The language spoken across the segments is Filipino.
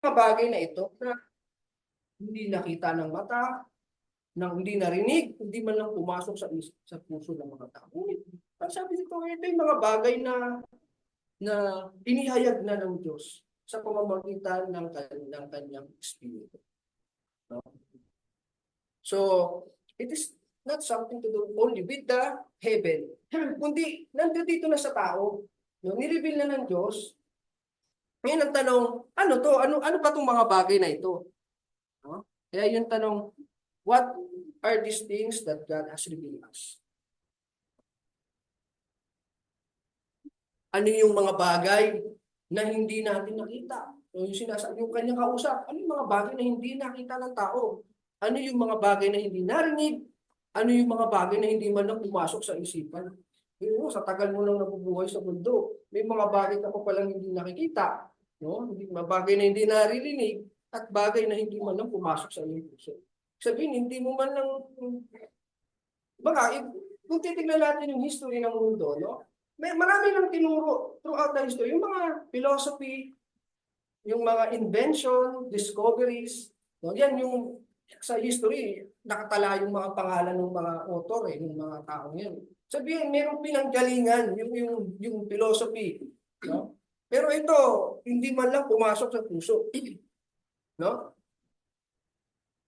mga bagay na ito na hindi nakita ng mata, nang hindi narinig, hindi man lang pumasok sa puso ng mga tao. Ngunit, ang sabi dito, ito yung mga bagay na inihayag na ng Diyos sa pamamagitan ng kanyang Espiritu. No? So, it is not something to do only with the heaven, kundi nandito na sa tao. No? Nireveal na ng Diyos. Ngayon ang tanong, ano to? Ano ba itong mga bagay na ito? No? Kaya yung tanong, what are these things that God has revealed us? Ano yung mga bagay na hindi natin nakita? Yung sinasabi, yung kanyang kausap, ano yung mga bagay na hindi nakita ng tao? Ano yung mga bagay na hindi narinig? Ano yung mga bagay na hindi man lang pumasok sa isipan? Sa tagal mo lang nabubuhay sa mundo, may mga bagay ka pa palang hindi nakikita. No? Mga bagay na hindi naririnig at bagay na hindi man lang pumasok sa iyong puso. Sabihin, hindi mo man lang, baka, kung titignan natin yung history ng mundo, no? Marami lang tinuro throughout the history, yung mga philosophy, yung mga invention, discoveries, no? Yan yung sa history, nakatala yung mga pangalan ng mga author, ng mga tao yan. Sabihin, mayroong pinanggalingan yung philosophy, no? Pero ito, hindi man lang pumasok sa puso, no?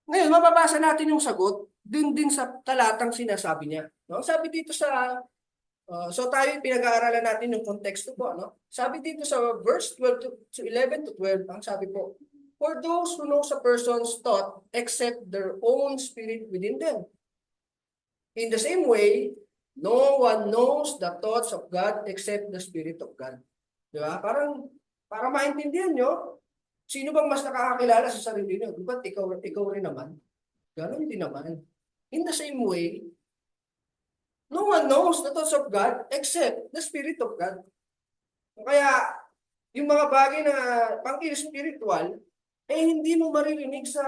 Ngayon, mababasa natin yung sagot din sa talatang sinasabi niya. No? Sabi dito sa, so tayo pinag-aaralan natin yung konteksto po. No? Sabi dito sa verse 12 to 11 to 12, ang sabi po, for those who knows a person's thought except their own spirit within them. In the same way, no one knows the thoughts of God except the Spirit of God. Di ba? Para maintindihan nyo, sino bang mas nakakakilala sa sarili nyo? Di ba ikaw rin naman? Ganon din naman. In the same way, no one knows the thoughts of God except the Spirit of God. Kaya, yung mga bagay na pang-spiritual, hindi mo maririnig sa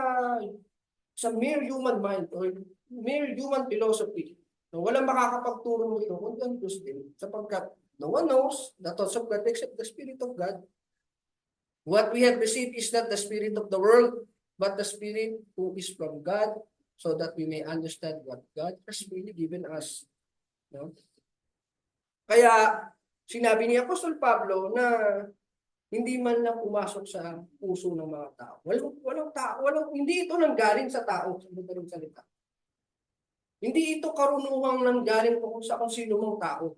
mere human mind or mere human philosophy. No, walang makakapagturo mo ito kundi ang Diyos din, sapagkat no one knows the thoughts of God except the Spirit of God. What we have received is not the spirit of the world, but the Spirit who is from God, so that we may understand what God has really given us. No? Kaya, sinabi ni Apostol Pablo na hindi man lang pumasok sa puso ng mga tao. Walang tao, hindi ito nanggaling sa tao, sa madaling salita. Hindi ito karunungang nanggaling sa kung sino mang tao.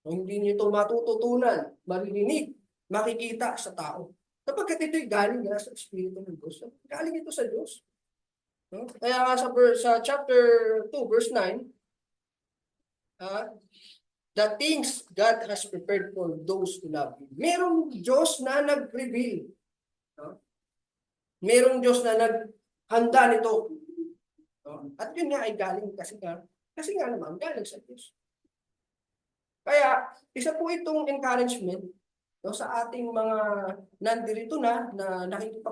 Hindi niyo ito matututunan, maririnig, makikita sa tao. Kapag ito'y galing sa Espiritu ng Diyos, galing ito sa Diyos. No? Kaya nga sa chapter 2, verse 9, the things God has prepared for those who love Him. Merong Diyos na nag-reveal. No? Merong Diyos na naghanda nito. No? At yun nga ay galing kasi nga naman, galing sa Diyos. Kaya, isa po itong encouragement, no, sa ating mga nandirito na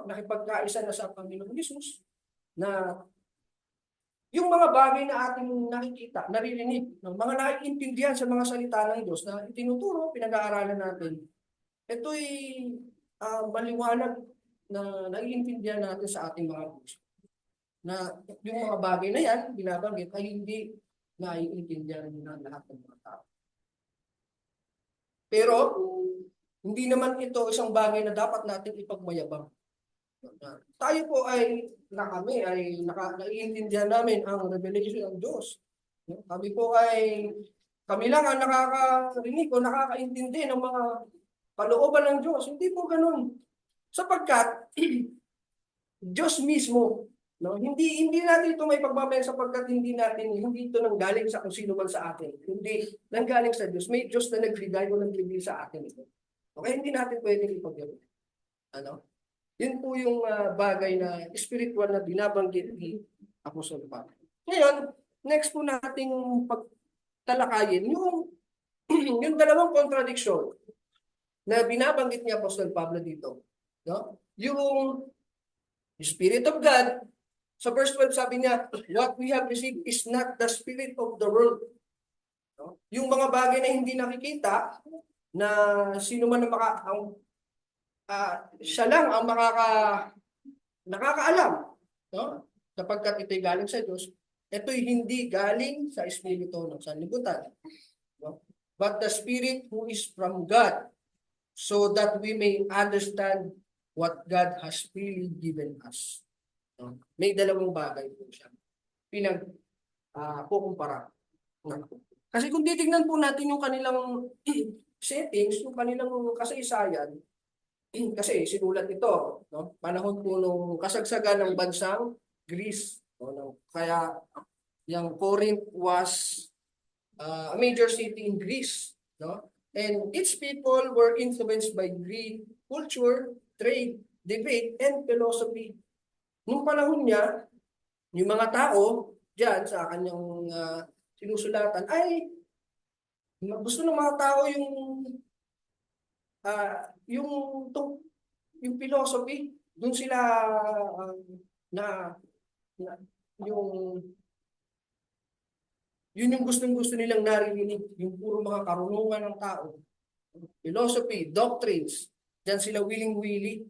nakipagkaisa na sa Panginoon Jesus, na yung mga bagay na ating nakikita, naririnig, no, mga naiintindihan sa mga salita ng Diyos na itinuturo, pinag-aaralan natin, ito'y maliwanag na naiintindihan natin sa ating mga puso. Na yung mga bagay na yan, binabanggit, ay hindi naiintindihan ng lahat ng mga tao. Pero, hindi naman ito isang bagay na dapat natin ipagmayabang. Tayo po kami ay naiintindihan namin ang revelation ng Diyos. Kami lang ang nakakarinig o nakakaintindi ng mga kalooban ng Diyos. Hindi po ganun. Sapagkat, Diyos mismo, no? Hindi natin ito may pagmamahal sapagkat hindi ito nanggaling sa kung sino man sa atin. Hindi nanggaling sa Diyos. May Diyos na nagbigay o nagbigay sa atin ito. Okay, hindi natin pwedeng ipagmamahal. Ano? Yun po yung bagay na spiritual na binabanggit ni Apostol Pablo. Ngayon, next po nating pagtalakayin yung dalawang contradiction na binabanggit ni Apostol Pablo dito. No? Yung Spirit of God, sa verse 12 sabi niya, what we have received is not the spirit of the world. No? Yung mga bagay na hindi nakikita, na sino man na siya lang ang nakakaalam, no? Sapagkat ito'y galing sa Diyos, ito'y hindi galing sa espiritu ng sanlibutan, no? But the Spirit who is from God, so that we may understand what God has freely given us. No? May dalawang bagay po siya kukumpara. No? Kasi kung titignan po natin yung kanilang settings, yung kanilang kasaysayan, kasi sinulat ito, no? Panahon po nung kasagsagan ng bansang Greece. No? Kaya yung Corinth was a major city in Greece. No? And its people were influenced by Greek culture, trade, debate, and philosophy. Nung panahon niya, yung mga tao diyan sa kanyang sinusulatan ay gusto ng mga tao yung yung philosophy, doon sila na, na yung yun yung gustong-gusto nilang narinig, yung puro mga karunungan ng tao. Philosophy, doctrines, diyan sila willing-willy.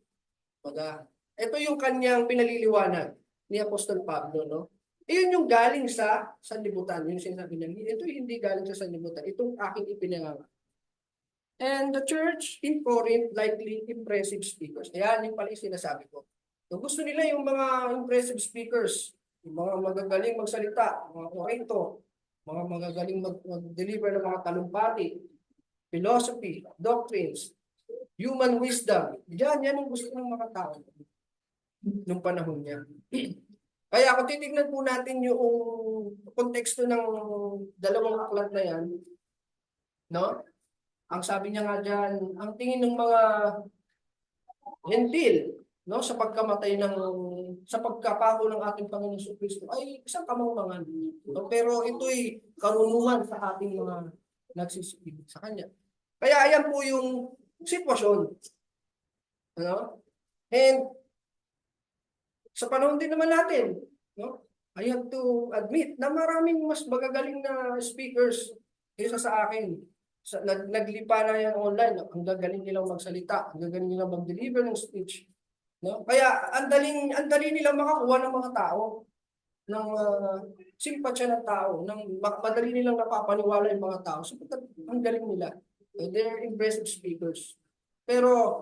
Ito yung kanyang pinaliliwanag ni Apostol Pablo, no? Iyon yung galing sa sanlibutan. Yung sinasabi niya, ito hindi galing sa sanlibutan. Itong aking ipinanganga. And the church in Corinth likely impressive speakers. Ayan yung pala yung sinasabi ko. So, gusto nila yung mga impressive speakers, yung mga magagaling magsalita, mga Korinto, mga magagaling mag-deliver ng mga talumpati, philosophy, doctrines, human wisdom. Yan yung gusto ng mga tao nung panahon niya. Kaya kung titignan po natin yung konteksto ng dalawang aklat na yan, no? Ang sabi niya nga dyan, ang tingin ng mga hentil, no, sa pagkapako ng ating Panginoon Kristo ay isang kamangmangan. No? Pero ito'y karunungan sa ating mga nagsisipig sa Kanya. Kaya ayan po yung sitwasyon. Ano? And sa panahon din naman natin, no? I have to admit na maraming mas magagaling na speakers kaysa sa akin. Naglipa na yan online. Ang gagaling nilang magsalita, ang gagaling nilang mag-deliver ng speech. No? Kaya ang dali nilang makakuha ng mga tao, ng simpatsya ng tao, madali nilang napapaniwala yung mga tao. So, ang galing nila. They're impressive speakers. Pero,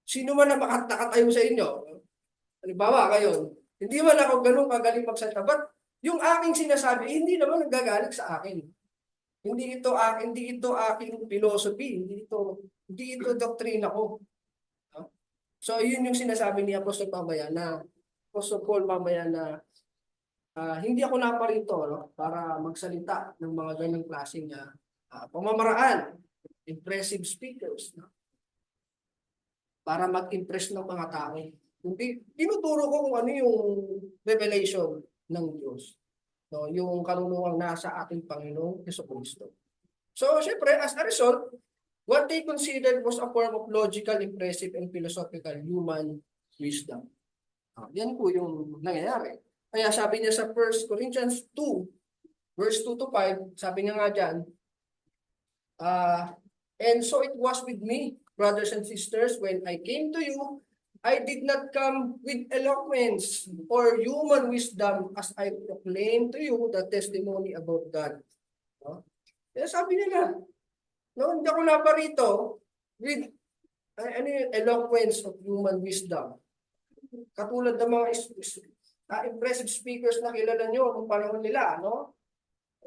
sino man na nakatayo sa inyo, halimbawa kayo, hindi man ako ganun kagaling magsalita, but yung aking sinasabi, hindi naman nagagaling sa akin. Hindi ito aking philosophy, hindi ito doctrine ko. So, yun yung sinasabi ni Apostol Paul mamaya na hindi ako naparito, no, para magsalita ng mga ganang klaseng pamamaraan, impressive speakers, no, para mag-impress ng mga tao. Hindi, tinuturo ko kung ano yung revelation ng Diyos. No, yung karunungang nasa ating Panginoong Jesucristo. So, syempre, as a result, what they considered was a form of logical, impressive, and philosophical human wisdom. Yan po yung nangyayari. Kaya sabi niya sa 1 Corinthians 2, verse 2 to 5, sabi niya nga dyan, and so it was with me, brothers and sisters, when I came to you, I did not come with eloquence or human wisdom as I proclaim to you the testimony about God. No? Kaya sabi nila, no, hindi ako naparito with eloquence of human wisdom. Katulad ng mga impressive speakers na kilala nyo kung panahon nila, no?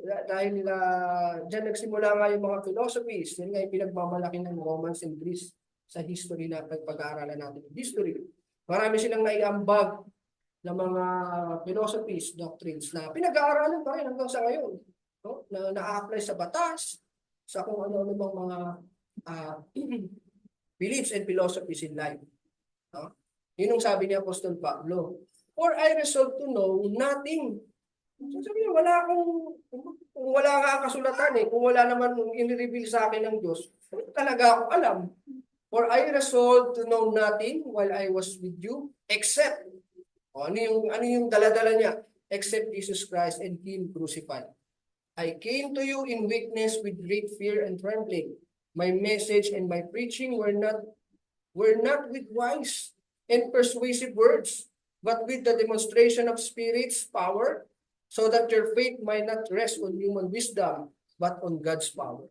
Dahil dyan nagsimula nga yung mga philosophies, yun nga yung pinagmamalaki ng Romans and Greece sa history na pag-aaralan natin. History. Marami silang naiambag ng mga philosophies, doctrines na pinag-aaralan pa rin hanggang sa ngayon. No? Na na-apply sa batas, sa kung ano-ano bang mga beliefs and philosophies in life. No? Yun ang sabi ni Apostol Pablo. For I resolve to know nothing. So sabi niya, kung wala nga kasulatan kung wala naman in-reveal sa akin ng Diyos, talaga ako alam. For I resolved to know nothing while I was with you, except, ano yung dala-dala niya? Except Jesus Christ and Him crucified. I came to you in weakness with great fear and trembling. My message and my preaching were not were not with wise and persuasive words, but with the demonstration of Spirit's power, so that your faith might not rest on human wisdom, but on God's power.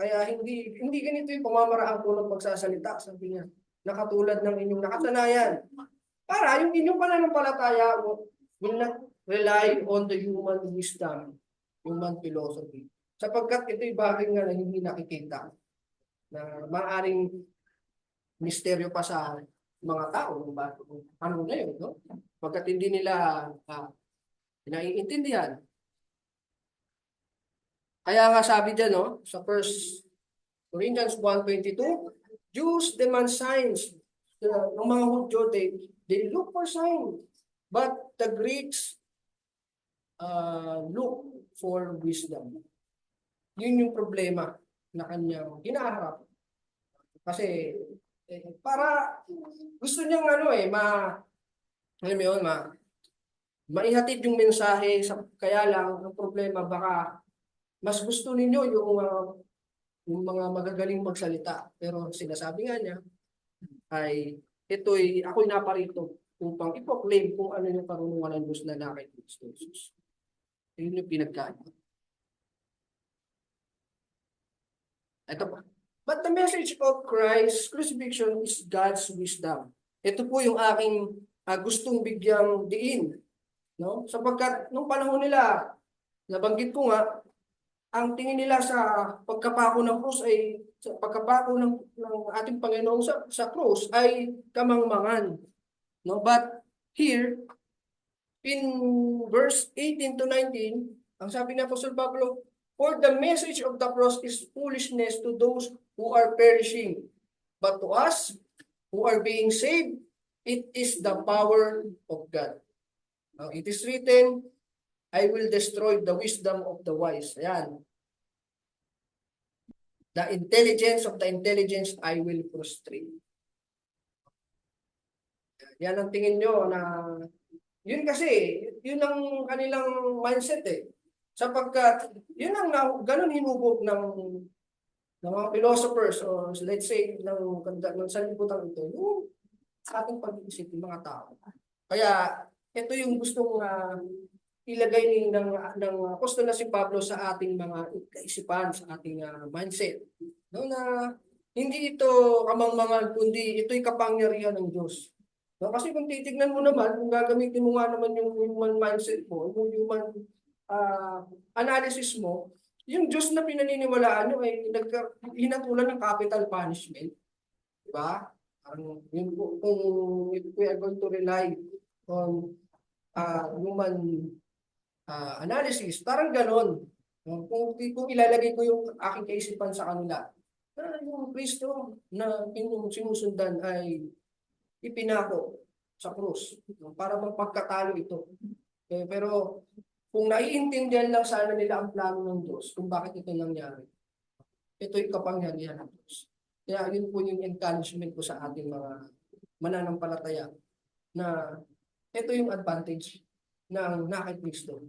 Kaya hindi ganito yung pamamaraan ko ng pagsasalita, sabi niya, na katulad ng inyong nakasanayan. Para yung inyong pananampalataya will not rely on the human wisdom, human philosophy. Sapagkat ito'y bagay nga na hindi nakikita, na maaaring misteryo pa sa mga tao, ano na yun, no? Pagkat hindi nila naiintindihan. Kaya nga sabi dyan, no, sa 1 Corinthians 1:22, Jews demand signs. Ng mga Hudyo, they look for signs. But the Greeks look for wisdom. Yun yung problema na kanyang hinaharap. Kasi para gusto niyang maihatid yung mensahe, kaya lang ang problema baka mas gusto ninyo yung mga magagaling magsalita. Pero sinasabi nga niya ay ako'y naparito upang ipo-claim kung ano yung karunungan ng Diyos na nakay Kristo Jesus. Yun yung pinagkaiba. Ito pa. But the message of Christ's crucifixion is God's wisdom. Ito po yung aking gustong bigyang diin. No? Sapagkat nung panahon nila, nabanggit ko nga, ang tingin nila sa pagkapako ng krus ay sa pagkapako ng ating Panginoon sa krus ay kamangmangan. No? But here, in verse 18 to 19, ang sabi ni Apostol Pablo, for the message of the cross is foolishness to those who are perishing. But to us who are being saved, it is the power of God. Now, it is written, I will destroy the wisdom of the wise. Ayan. The intelligence of the intelligence I will frustrate. Yan ang tingin nyo na, yun kasi, yun ang kanilang mindset eh. Sapagkat, yun ang ganun hinubog ng mga philosophers or let's say ng sanlibutan ito, yung sa ating pag-iisip ng mga tao. Kaya, ito yung gustong ilagay ng apostol na si Pablo sa ating mga kaisipan, sa ating mindset. No, na hindi ito kamangmangan, kundi ito'y kapangyarihan ng Diyos. No, kasi kung titignan mo naman, kung gagamitin mo nga naman yung human mindset mo, yung human analysis mo, yung Diyos na pinaniniwalaan nyo ay hinatulan ng capital punishment. Diba? Kung if we are going to rely on human analysis, parang ganon. Kung ilalagay ko yung aking kaisipan sa kanila, yung Kristo na sinusundan ay ipinako sa krus para mapagkatalo ito. Pero kung naiintindihan lang sana nila ang plano ng Diyos, kung bakit ito nangyari, ito'y kapangyarihan ng Diyos. Kaya yun po yung encouragement ko sa ating mga mananampalataya na ito yung advantage ng nakay Kristo.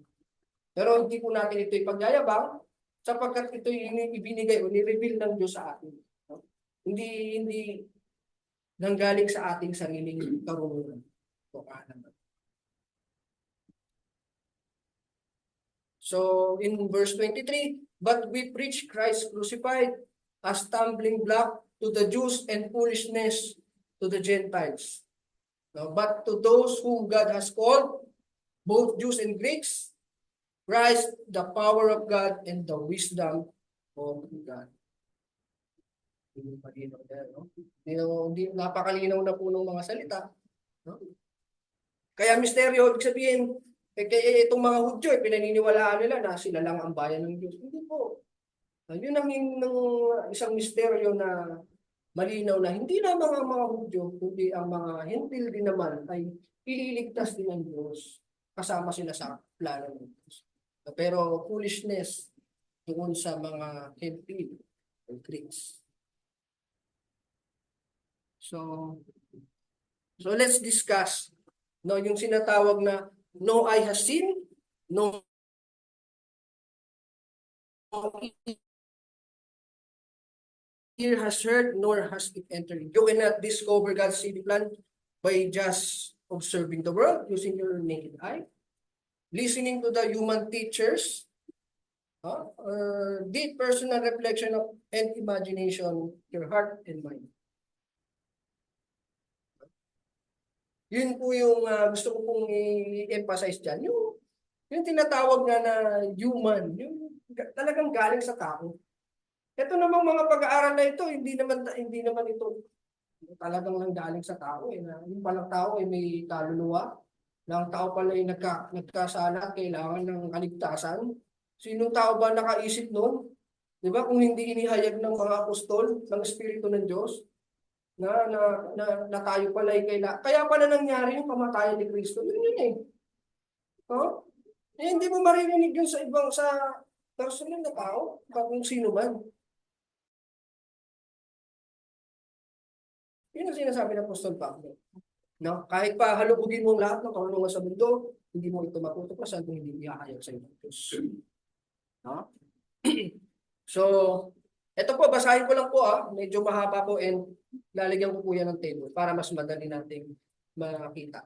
Pero hindi po natin ito'y pagyayabang sapagkat ito'y ibinigay o ni-reveal ng Diyos sa atin. Hindi nanggaling sa ating sariling karunungan. So in verse 23, but we preach Christ crucified, a stumbling block to the Jews and foolishness to the Gentiles. No, but to those whom God has called, both Jews and Greeks, Christ, the power of God and the wisdom of God. Napakalinaw na po ng mga salita. No? Kaya misteryo, ibig sabihin, kaya itong mga Hudyo, pinaniniwalaan nila na sila lang ang bayan ng Diyos. Hindi po. Yun ang isang misteryo na malinaw na hindi na mga Hudyo, kundi ang mga Hentil din naman ay ililigtas din ng Diyos. Kasama sila sa plano ng Diyos. Pero foolishness doon sa mga Hentil o Greeks. So let's discuss yung sinatawag na no eye has seen, no ear has heard, nor has it entered. You cannot discover God's saving plan by just observing the world, using your naked eye, listening to the human teachers, deep personal reflection of and imagination, your heart and mind. Yun po yung gusto ko pong i-emphasize dyan. Yung tinatawag na human, yung talagang galing sa tao. Ito namang mga pag-aaral na ito, hindi naman ito talagang lang galing sa tao. Na yung palang tao ay may kaluluwa, na ang tao pala ay nagkasala at kailangan ng kaligtasan. Sinong tao ba nakaisip noon? Di ba? Kung hindi inihayag ng mga apostol, ng Espiritu ng Diyos, na tayo pala ay kaya pala nangyari yung kamatayan ni Kristo. Yun eh. Hindi mo maririnig yun sa personal na tao, kung sino man. Yun ang sinasabi ng Apostol Pablo. No? Kahit pa halugugin mo lahat ng karunungan sa mundo, hindi mo ito matutuklasan kung hindi ihahayag sa iyo ng Diyos. No? So, ito po, basahin ko lang po medyo mahaba po and lalagyan ko po yan ng table para mas madali nating makita.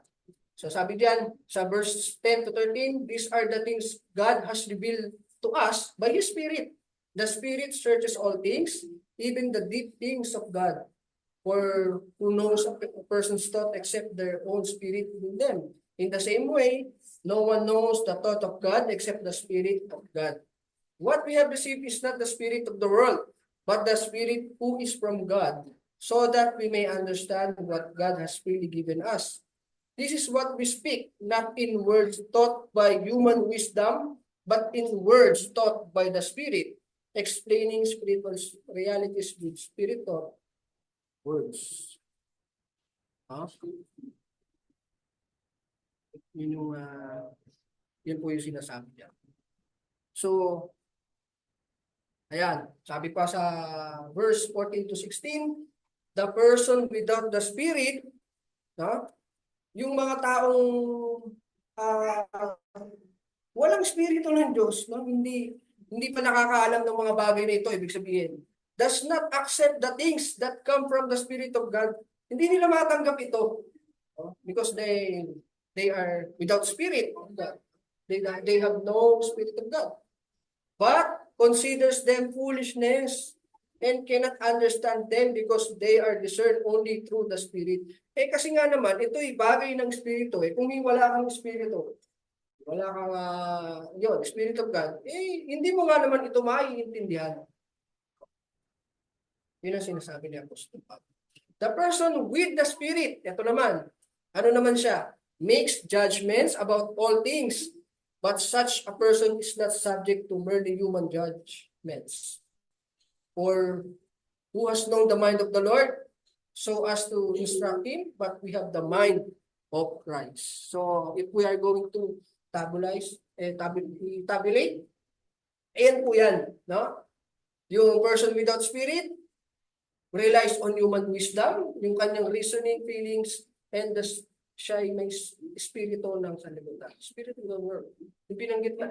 So sabi diyan sa verse 10 to 13, these are the things God has revealed to us by His Spirit. The Spirit searches all things, even the deep things of God. For who knows a person's thought except their own spirit within them? In the same way, no one knows the thought of God except the Spirit of God. What we have received is not the spirit of the world, but the Spirit who is from God, so that we may understand what God has freely given us. This is what we speak, not in words taught by human wisdom, but in words taught by the Spirit, explaining spiritual realities with spiritual words. Yun po yung sinasabi niya. So, ayan, sabi pa sa verse 14 to 16, the person without the Spirit, yung mga taong walang Espiritu ng Diyos, hindi pa nakakaalam ng mga bagay na ito, ibig sabihin, does not accept the things that come from the Spirit of God. Hindi nila matanggap ito because they are without Spirit of God. They have no Spirit of God. But considers them foolishness and cannot understand them because they are discerned only through the Spirit. Kasi nga naman, ito'y bagay ng Espiritu. Kung wala kang Espiritu, wala kang Spirit of God, hindi mo nga naman ito maiintindihan. Yun ang sinasabi ni Apostol Pablo. The person with the Spirit, ito naman, ano naman siya? Makes judgments about all things, but such a person is not subject to merely human judgments. Or who has known the mind of the Lord so as to instruct him, but we have the mind of Christ. So if we are going to tabulate, ayan po yan. No? Yung person without Spirit relies on human wisdom, yung kanyang reasoning, feelings, and siya ay may espiritu ng sanlibutan. Spirit of the world. Yung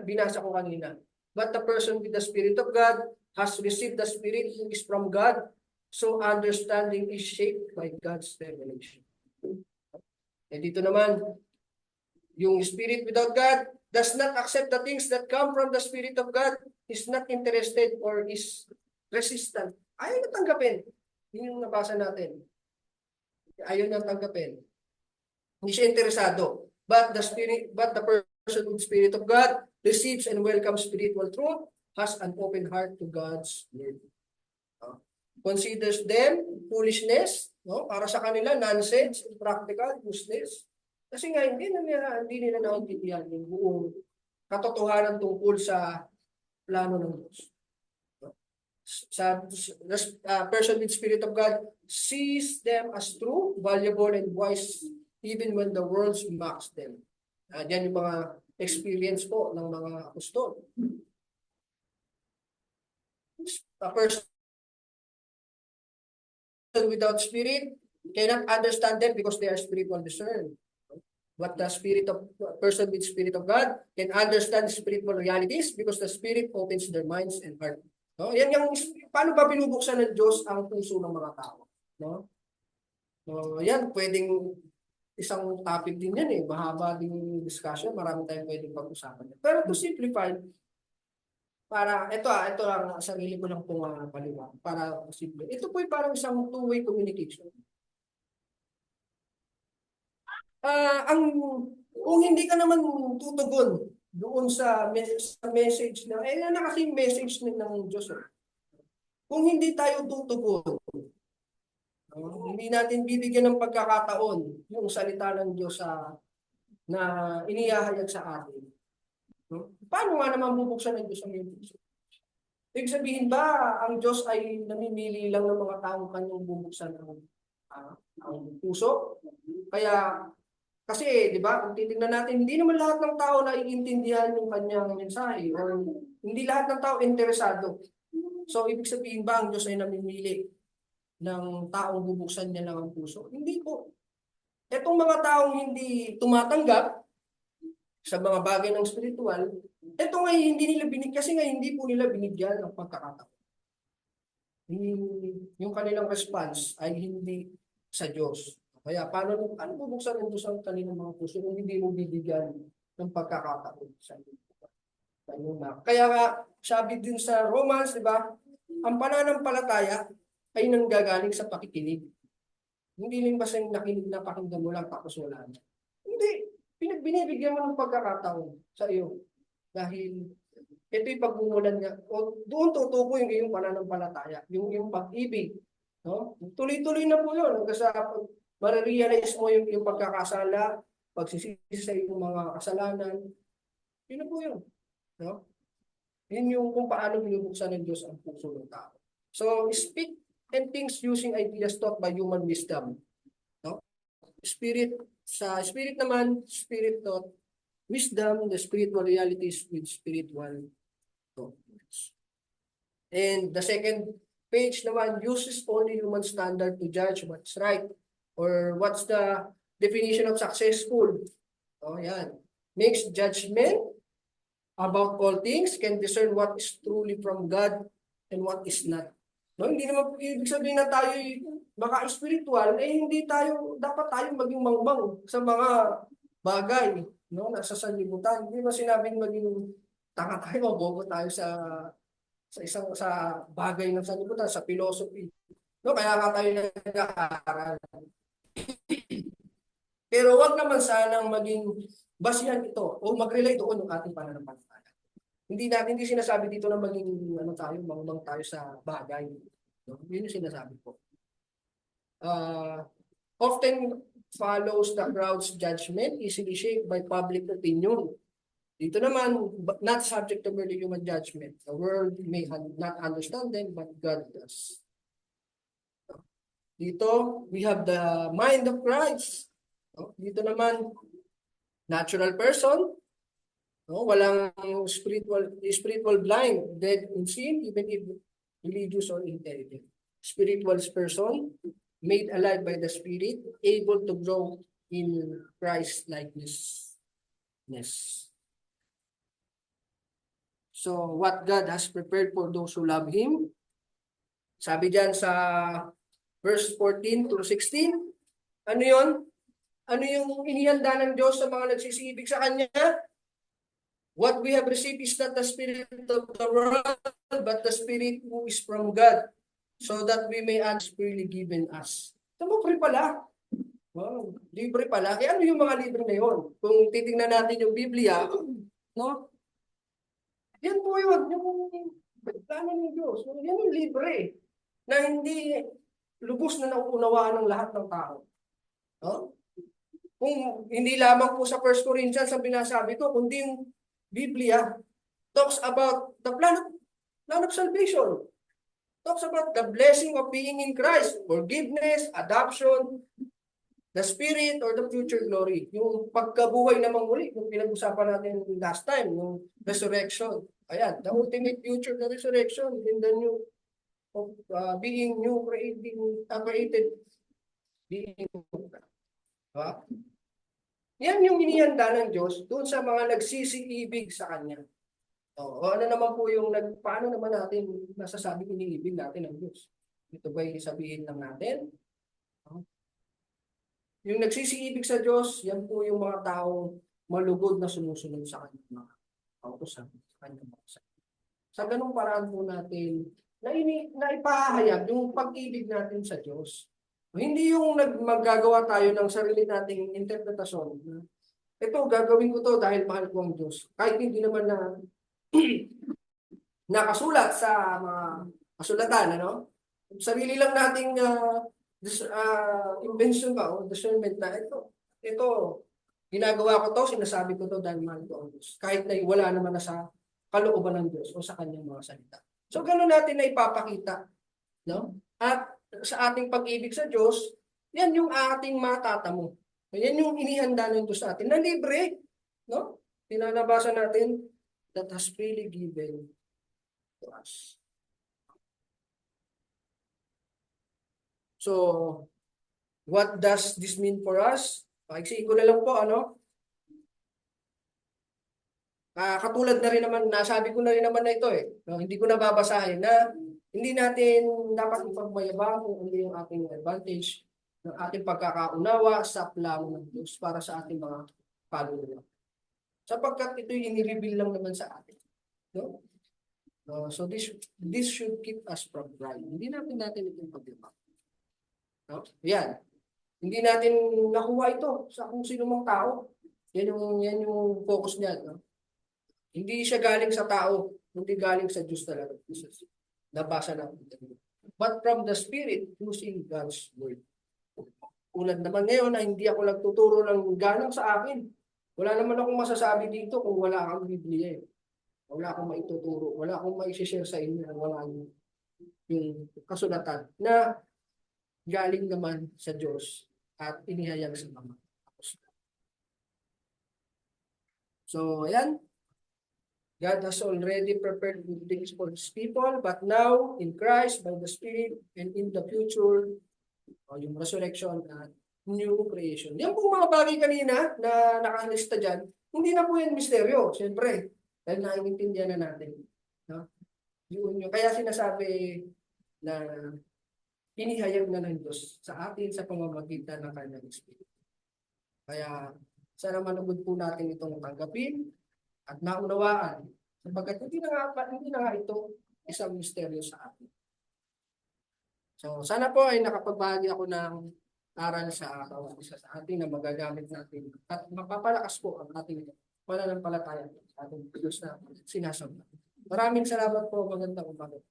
binasa ko kanina. But the person with the Spirit of God has received the Spirit who is from God, so understanding is shaped by God's revelation. Dito naman, yung Spirit without God does not accept the things that come from the Spirit of God, is not interested or is resistant. Ayaw na tanggapin. Yun yung nabasa natin. Ayaw na tanggapin. Hindi siya interesado. But the person with Spirit of God receives and welcomes spiritual truth, has an open heart to God's word. Considers them foolishness, para sa kanila nonsense, impractical, useless. Kasi nga hindi nila naintindihan yung buong katotohanan tungkol sa plano ng Diyos. Sa person with Spirit of God sees them as true, valuable, and wise even when the world mocks them. Yan yung mga experience po ng mga apostol. A person without Spirit cannot understand them because they are spiritual discerned. But the person with Spirit of God can understand spiritual realities because the Spirit opens their minds and heart. No? Yan yung, paano ba binubuksan ng Diyos ang puso ng mga tao? No? Yan, pwedeng isang topic din yan eh. Mahaba din yung discussion. Marami tayong pwedeng pag-usapan. Pero to simplify, para, ito lang, sarili ko lang pong paliwanag. Para simple. Ito po ay parang isang two-way communication. Kung hindi ka naman tutugon doon sa message na, yan na kasi yung message ng Diyos. Eh. Kung hindi tayo tutugon, hindi natin bibigyan ng pagkakataon yung salita ng Diyos na inihahayag sa atin. Paano nga naman bubuksan ng Diyos ang iyong puso? Ibig sabihin ba, ang Diyos ay namimili lang ng mga taong kanyang bubuksan ang puso? Kaya, kasi, di ba, kung titignan natin, hindi naman lahat ng tao naiintindihan yung kanyang mensahe or hindi lahat ng tao interesado. So, ibig sabihin ba, ang Diyos ay namimili ng taong bubuksan niya lang ang puso? Hindi po. Etong mga taong hindi tumatanggap sa mga bagay ng spiritual, ito nga hindi nila kasi nga hindi po nila binigyan ng pagkakataon. Yung kanilang response ay hindi sa Diyos. Kaya paano bubuksan ng Diyos ang kanilang mga puso kung hindi mo bibigyan ng pagkakataon sa inyo? Kaya nga, sabi din sa Romans, di ba, ang pananampalataya ay nanggagaling sa pakikinig. Hindi lang basta yung nakinig na pakinggan mo lang tapos wala na. Hindi. Binibigyan mo ng pagkakataon sa iyo. Dahil ito yung pagmumulan niya. O doon tutuko yung iyong pananampalataya. Yung pag-ibig. No? Tuloy-tuloy na po yun. Hanggang sa marirealize mo yung pagkakasala, pagsisisi sa iyong mga kasalanan. Yun na po yun. No? Yun yung kung paano binubuksan ng Diyos ang puso ng tao. So, speak and things using ideas taught by human wisdom. No? Sa spirit naman, spirit taught wisdom, the spiritual realities with spiritual thoughts. And the second page naman uses only human standard to judge what's right or what's the definition of successful. Oh, yan. Makes judgment about all things, can discern what is truly from God and what is not. No, hindi naman ibig sabihin na tayo baka spiritual, hindi dapat tayo maging mangmang sa mga bagay, no, nasa sanlibutan. Hindi mo sinabing maging tanga tayo, bobo tayo sa bagay ng sanlibutan, sa philosophy. No, kaya nga tayo nag-aaral. Pero wag naman sanang maging basihan ito o mag-relate doon yung ating pananampalataya. Hindi sinasabi dito na maging mangmang tayo sa bagay. No? Yun yung sinasabi ko. Often follows the crowd's judgment, easily shaped by public opinion. Dito naman, not subject to merely human judgment. The world may not understand them, but God does. Dito, we have the mind of Christ. Dito naman, natural person. No, walang spiritual blind, dead in sin, even if religious or intelligent. Spiritual person, made alive by the Spirit, able to grow in Christ likeness. So, what God has prepared for those who love Him, sabi diyan sa verse 14 to 16, ano yon? Ano yung inihanda ng Diyos sa mga nagsisibig sa Kanya? What we have received is not the spirit of the world, but the Spirit who is from God, so that we may ask freely given us. Ito free pala. Wow, libre pala. Ano yung mga libre na yun? Kung titingnan natin yung Biblia, no? Yan po yun. Yung plano ng Diyos. Yan yung libre. Na hindi lubos na nauunawaan ng lahat ng tao. No? Kung hindi lamang po sa 1 Corinthians ang binasabi ko, kundi yung Biblia talks about the plan of salvation. Talks about the blessing of being in Christ, forgiveness, adoption, the spirit or the future glory. Yung pagkabuhay na muli, yung pinag-usapan natin last time, yung resurrection. Ayan, the ultimate future, the resurrection in the new of being new, created being. Diba? Yan yung inihanda ng Diyos doon sa mga nagsisiibig sa Kanya. O ano naman po yung paano naman natin nasasabing iniibig natin ang Diyos? Ito ba'y sabihin lang natin? No? Yung nagsisiibig sa Diyos, yan po yung mga taong malugod na sumusunod sa kanyang mga kautosan, sa kanyang mga salita. Sa ganung paraan po natin na ipahayag yung pag-ibig natin sa Diyos. Hindi yung maggagawa tayo ng sarili nating interpretasyon. Ito, gagawin ko to dahil mahal ko ang Diyos. Kahit hindi naman na nakasulat sa mga kasulatan, ano? Sarili lang nating invention ba o discernment na ito, ginagawa ko to, sinasabi ko to dahil mahal ko ang Diyos. Kahit na wala naman na sa kalooban ng Diyos o sa kanyang mga salita. So, ganun natin na ipapakita. No? At sa ating pag-ibig sa Diyos, yan yung ating matatamo. Yan yung inihanda ng Diyos sa atin na libre. No? Pinanabasa natin that has freely given to us. So, what does this mean for us? Paiksi ko na lang po, ano? Katulad na rin naman, nasabi ko na rin naman na ito eh. No, hindi ko nababasahin na hindi natin dapat ipagmayabang kung ano yung ating advantage ng ating pagkakaunawa sa plano ng Diyos para sa ating mga kaluluwa. Sapagkat ito yung inireveal lang naman sa atin. No? So this should keep us from pride. Hindi natin itong pagyabang. No? Yan. Hindi natin nakuha ito sa kung sino mang tao. Yan yung focus niya. No? Hindi siya galing sa tao, hindi galing sa Diyos talaga. Nabasa natin. But from the Spirit, using God's Word. Ulad naman ngayon na hindi ako nagtuturo ng ganang sa akin. Wala naman akong masasabi dito kung wala kang Biblia. Wala akong maituturo. Wala akong maisishare sa inyo. Wala yung kasulatan na galing naman sa Diyos at inihayag sa mga apostol. So, ayan. God has already prepared good things for His people, but now, in Christ, by the Spirit, and in the future, yung resurrection at new creation. Yan po mga bagay kanina na nakalista dyan, hindi na po yan misteryo, siyempre, dahil naiintindihan na natin. No? Yun. Kaya sinasabi na inihayag na ng Diyos sa atin sa pamamagitan ng kanyang Espiritu. Kaya sana manugod po natin itong tanggapin at naunawaan sapagkat hindi na nga ito isang misteryo sa atin. So sana po ay nakapagbahagi ako ng aral sa bawat isa sa atin na magagamit natin at mapapalakas po ang ating pananampalataya sa ating Diyos na sinasamba. Maraming salamat po. Magandang umaga.